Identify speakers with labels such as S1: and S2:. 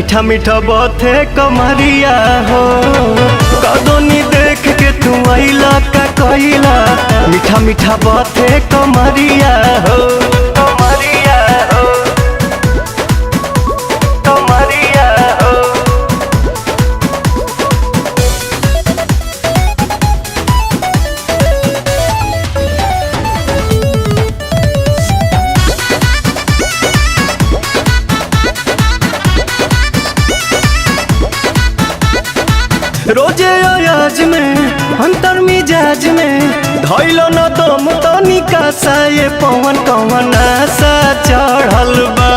S1: मीठा मीठा बाते कमरिया हो। कदोनी देख के तू आइला का कइला, मीठा मीठा बाते कमरिया हो। कमरिया हो, कमरिया हो। रोजे अयाज में अंतर मिजाज में धैलो न दम तनिका सा, ये पवन कवन आशा चढ़ल बा